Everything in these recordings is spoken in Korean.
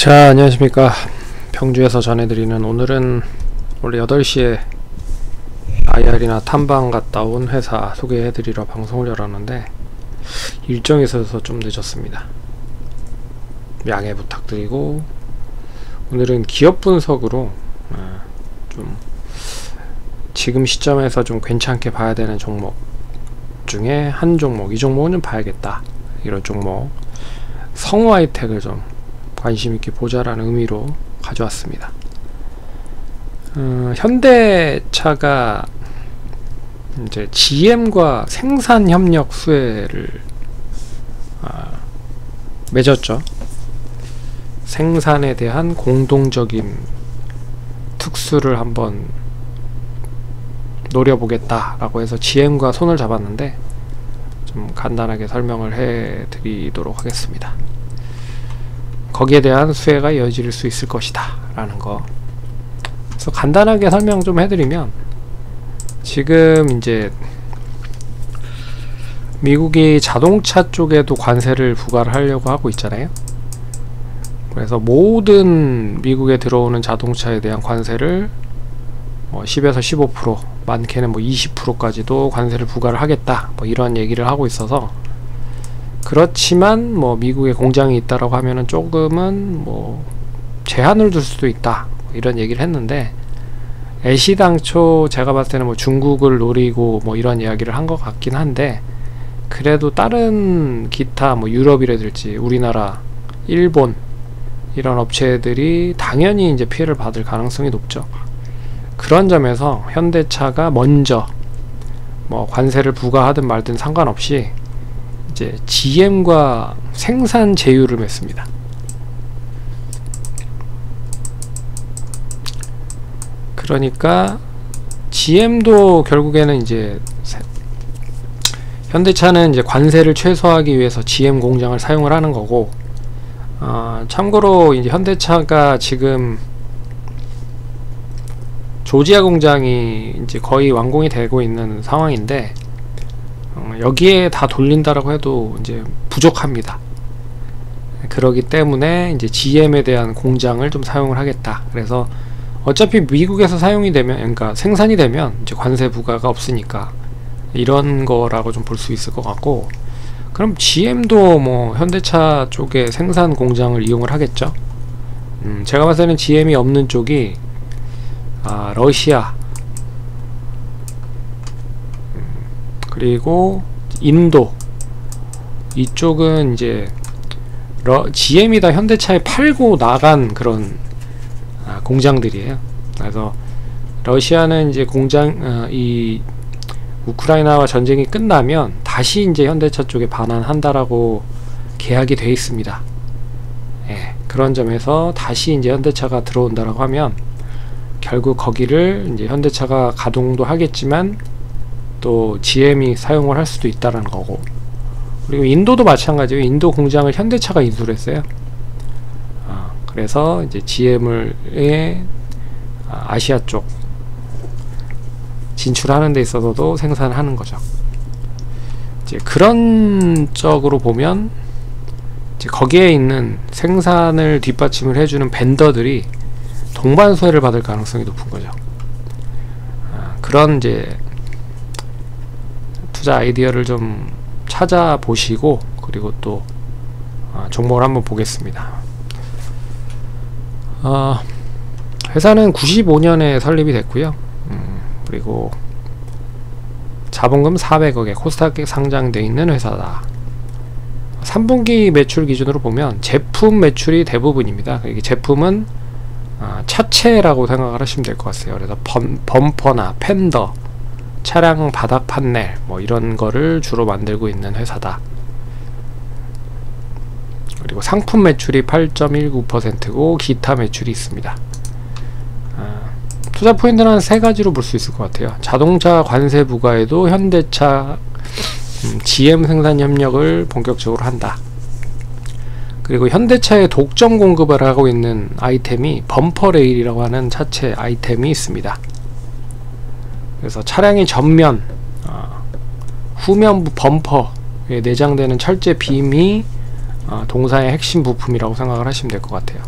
자, 안녕하십니까. 평주에서 전해드리는, 오늘은 원래 8시에 IR이나 탐방 갔다 온 회사 소개해드리러 방송을 열었는데 일정이 있어서 좀 늦었습니다. 양해 부탁드리고, 오늘은 기업 분석으로 좀 지금 시점에서 좀 괜찮게 봐야 되는 종목 중에 한 종목, 이 종목은 좀 봐야겠다, 이런 종목 성우하이텍을 좀 관심있게 보자라는 의미로 가져왔습니다. 현대차가 이제 GM과 생산협력 수혜를 맺었죠. 생산에 대한 공동적인 특수를 한번 노려보겠다라고 해서 GM과 손을 잡았는데, 좀 간단하게 설명을 해 드리도록 하겠습니다. 거기에 대한 수혜가 이어질 수 있을 것이다 라는 거. 그래서 간단하게 설명 좀 해드리면, 지금 이제 미국이 자동차 쪽에도 관세를 부과를 하려고 하고 있잖아요. 그래서 모든 미국에 들어오는 자동차에 대한 관세를 10에서 15%, 많게는 20%까지도 관세를 부과를 하겠다, 이런 얘기를 하고 있어서, 그렇지만 미국에 공장이 있다라고 하면은 조금은 제한을 둘 수도 있다, 이런 얘기를 했는데, 애시당초 제가 봤을 때는 중국을 노리고 이런 이야기를 한 것 같긴 한데, 그래도 다른 기타 유럽이라든지 우리나라, 일본 이런 업체들이 당연히 이제 피해를 받을 가능성이 높죠. 그런 점에서 현대차가 먼저 관세를 부과하든 말든 상관없이 이제 GM과 생산 제휴를 맺습니다. 그러니까 GM도 결국에는 이제 현대차는 이제 관세를 최소화하기 위해서 GM 공장을 사용을 하는 거고, 참고로 이제 현대차가 지금 조지아 공장이 이제 거의 완공이 되고 있는 상황인데, 여기에 다 돌린다라고 해도 이제 부족합니다. 그러기 때문에 이제 GM에 대한 공장을 좀 사용을 하겠다. 그래서 어차피 미국에서 사용이 되면, 그러니까 생산이 되면 이제 관세 부과가 없으니까 이런 거라고 좀 볼 수 있을 것 같고, 그럼 GM도 현대차 쪽에 생산 공장을 이용을 하겠죠. 제가 봤을 때는 GM이 없는 쪽이 러시아, 그리고 인도, 이쪽은 이제 GM이 다 현대차에 팔고 나간 그런 공장들이에요. 그래서 러시아는 이제 이 우크라이나와 전쟁이 끝나면 다시 이제 현대차 쪽에 반환한다라고 계약이 돼 있습니다. 예, 그런 점에서 다시 이제 현대차가 들어온다라고 하면 결국 거기를 이제 현대차가 가동도 하겠지만 또 GM이 사용을 할 수도 있다라는 거고, 그리고 인도도 마찬가지예요. 인도 공장을 현대차가 인수를 했어요. 그래서 이제 GM을 아시아 쪽 진출하는 데 있어서도 생산을 하는 거죠. 이제 그런 쪽으로 보면 이제 거기에 있는 생산을 뒷받침을 해주는 벤더들이 동반 수혜를 받을 가능성이 높은 거죠. 그런 이제 투자 아이디어를 좀 찾아보시고, 그리고 또 종목을 한번 보겠습니다. 회사는 95년에 설립이 됐고요. 그리고 자본금 400억에 코스닥에 상장되어 있는 회사다. 3분기 매출 기준으로 보면 제품 매출이 대부분입니다. 이게 제품은 차체라고 생각을 하시면 될 것 같아요. 그래서 범퍼나 팬더, 차량 바닥 판넬 이런 거를 주로 만들고 있는 회사다. 그리고 상품 매출이 8.19%고 기타 매출이 있습니다. 투자 포인트는 한 3가지로 볼 수 있을 것 같아요. 자동차 관세 부과에도 현대차 GM 생산 협력을 본격적으로 한다. 그리고 현대차에 독점 공급을 하고 있는 아이템이 범퍼 레일이라고 하는 차체 아이템이 있습니다. 그래서 차량의 전면, 후면부 범퍼에 내장되는 철제 빔이 동사의 핵심 부품이라고 생각을 하시면 될 것 같아요.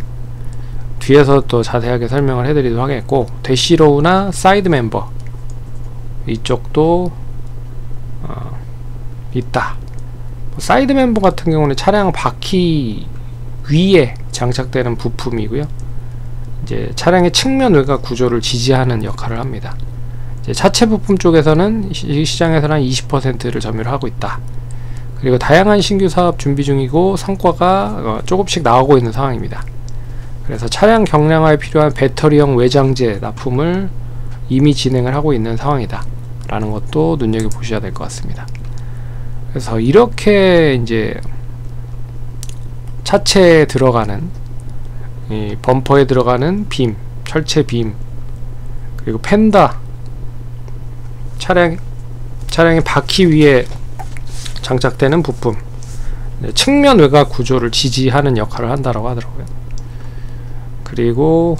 뒤에서 또 자세하게 설명을 해드리도록 하겠고, 대시로우나 사이드 멤버 이쪽도 있다. 사이드 멤버 같은 경우는 차량 바퀴 위에 장착되는 부품이고요. 이제 차량의 측면 외곽 구조를 지지하는 역할을 합니다. 이제 차체 부품 쪽에서는 시장에서는 한 20%를 점유를 하고 있다. 그리고 다양한 신규 사업 준비 중이고 성과가 조금씩 나오고 있는 상황입니다. 그래서 차량 경량화에 필요한 배터리형 외장재 납품을 이미 진행을 하고 있는 상황이다 라는 것도 눈여겨보셔야 될 것 같습니다. 그래서 이렇게 이제 차체에 들어가는 이 범퍼에 들어가는 빔, 철체 빔, 그리고 펜다, 차량의 바퀴 위에 장착되는 부품, 측면 외곽 구조를 지지하는 역할을 한다라고 하더라고요. 그리고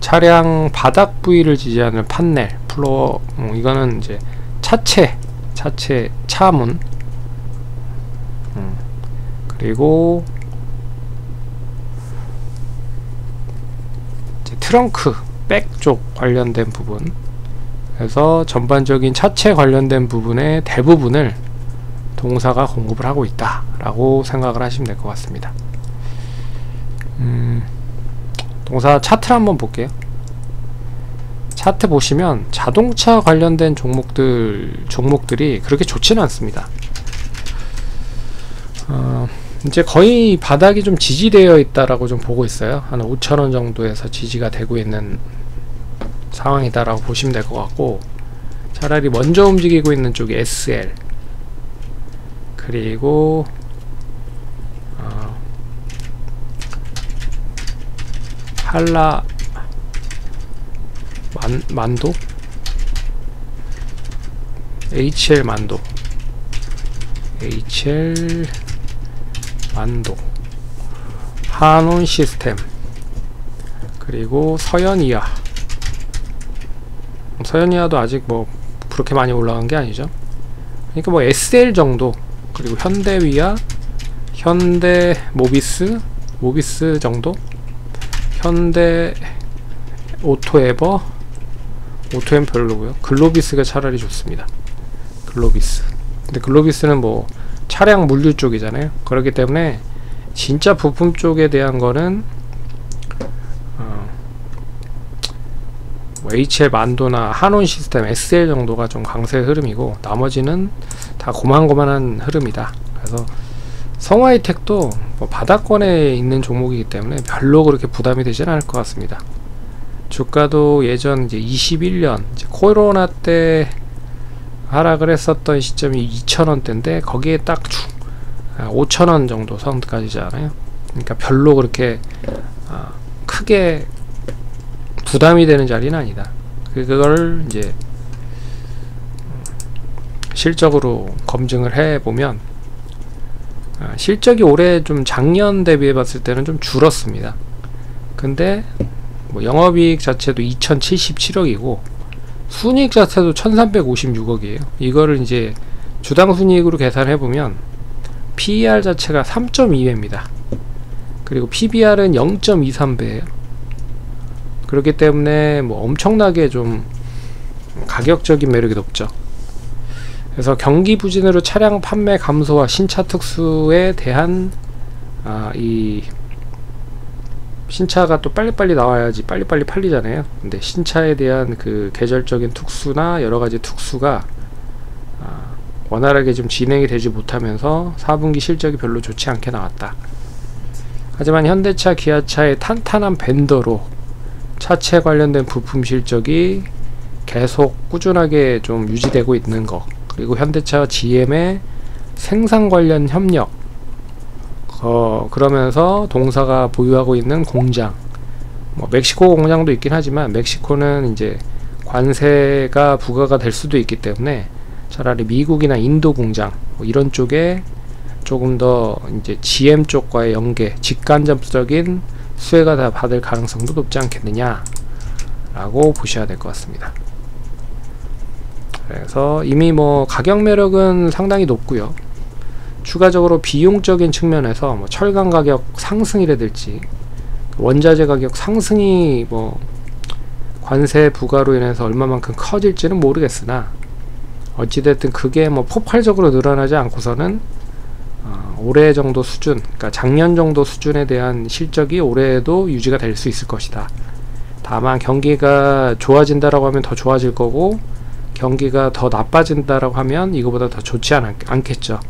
차량 바닥 부위를 지지하는 판넬, 플로어, 이거는 이제 차체 차문, 그리고 이제 트렁크, 백 쪽 관련된 부분, 그래서 전반적인 차체 관련된 부분의 대부분을 동사가 공급을 하고 있다 라고 생각을 하시면 될 것 같습니다. 동사 차트를 한번 볼게요. 차트 보시면 자동차 관련된 종목들이 그렇게 좋지는 않습니다. 이제 거의 바닥이 좀 지지되어 있다라고 좀 보고 있어요. 한 5,000원 정도에서 지지가 되고 있는 상황이다라고 보시면 될 것 같고, 차라리 먼저 움직이고 있는 쪽이 SL, 그리고 한라 만도, HL 만도, 한온 시스템, 그리고 서현이야. 서현이야도 아직 뭐 그렇게 많이 올라간 게 아니죠. 그러니까 뭐 SL 정도, 그리고 현대위아, 현대 모비스 정도, 현대 오토에버, 오토엔 별로고요. 글로비스가 차라리 좋습니다. 글로비스. 근데 글로비스는 뭐 차량 물류 쪽이잖아요. 그렇기 때문에 진짜 부품 쪽에 대한 거는 HL 만도나 한온 시스템, SL 정도가 좀 강세 흐름이고, 나머지는 다 고만고만한 흐름이다. 그래서 성화이텍도 뭐 바닥권에 있는 종목이기 때문에 별로 그렇게 부담이 되지는 않을 것 같습니다. 주가도 예전 이제 21년 이제 코로나 때 하락을 했었던 시점이 2,000원대인데 거기에 딱 5,000원 정도 선까지잖아요. 그러니까 별로 그렇게 크게 부담이 되는 자리는 아니다. 그걸 이제 실적으로 검증을 해보면 실적이 올해 좀 작년 대비해 봤을 때는 좀 줄었습니다. 근데 뭐 영업이익 자체도 2077억이고 순이익 자체도 1356억이에요. 이거를 이제 주당 순이익으로 계산해보면 PER 자체가 3.2배입니다. 그리고 PBR은 0.23배예요. 그렇기 때문에 뭐 엄청나게 좀 가격적인 매력이 높죠. 그래서 경기 부진으로 차량 판매 감소와 신차 특수에 대한 이 신차가 또 빨리빨리 나와야지 빨리빨리 팔리잖아요. 근데 신차에 대한 그 계절적인 특수나 여러가지 특수가 원활하게 좀 진행이 되지 못하면서 4분기 실적이 별로 좋지 않게 나왔다. 하지만 현대차, 기아차의 탄탄한 벤더로 차체 관련된 부품 실적이 계속 꾸준하게 좀 유지되고 있는 것, 그리고 현대차 GM의 생산 관련 협력, 그러면서 동사가 보유하고 있는 공장, 뭐 멕시코 공장도 있긴 하지만 멕시코는 이제 관세가 부과가 될 수도 있기 때문에 차라리 미국이나 인도 공장 뭐 이런 쪽에 조금 더 이제 GM 쪽과의 연계, 직간접적인 수혜가 다 받을 가능성도 높지 않겠느냐 라고 보셔야 될 것 같습니다. 그래서 이미 뭐 가격 매력은 상당히 높고요. 추가적으로 비용적인 측면에서 뭐 철강 가격 상승이라든지 원자재 가격 상승이 뭐 관세 부과로 인해서 얼마만큼 커질지는 모르겠으나 어찌됐든 그게 뭐 폭발적으로 늘어나지 않고서는 올해 정도 수준, 그러니까 작년 정도 수준에 대한 실적이 올해에도 유지가 될 수 있을 것이다. 다만 경기가 좋아진다라고 하면 더 좋아질 거고, 경기가 더 나빠진다라고 하면 이거보다 더 좋지 않겠죠.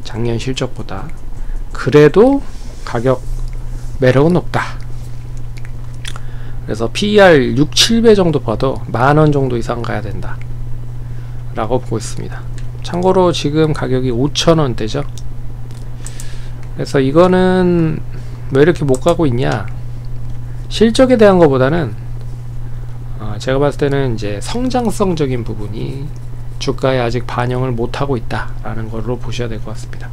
작년 실적보다. 그래도 가격 매력은 높다. 그래서 PER 6, 7배 정도 봐도 만원 정도 이상 가야 된다 라고 보고 있습니다. 참고로 지금 가격이 5,000원대죠. 그래서 이거는 왜 이렇게 못 가고 있냐, 실적에 대한 것보다는 제가 봤을 때는 이제 성장성적인 부분이 주가에 아직 반영을 못하고 있다 라는 걸로 보셔야 될 것 같습니다.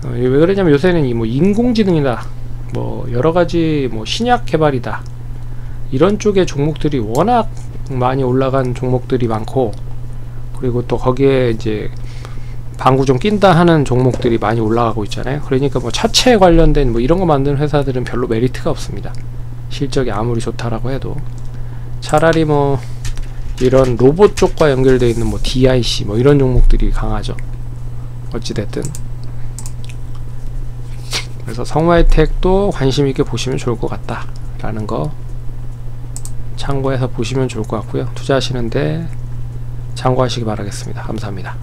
왜 그러냐면 요새는 이 뭐 인공지능이다, 뭐 여러가지 뭐 신약 개발이다, 이런 쪽의 종목들이 워낙 많이 올라간 종목들이 많고, 그리고 또 거기에 이제 방구 좀 낀다 하는 종목들이 많이 올라가고 있잖아요. 그러니까 뭐 차체 관련된 뭐 이런 거 만드는 회사들은 별로 메리트가 없습니다. 실적이 아무리 좋다라고 해도. 차라리 뭐 이런 로봇 쪽과 연결되어 있는 뭐 DIC 뭐 이런 종목들이 강하죠. 어찌됐든. 그래서 성화이텍도 관심 있게 보시면 좋을 것 같다 라는 거 참고해서 보시면 좋을 것 같고요. 투자하시는데 참고하시기 바라겠습니다. 감사합니다.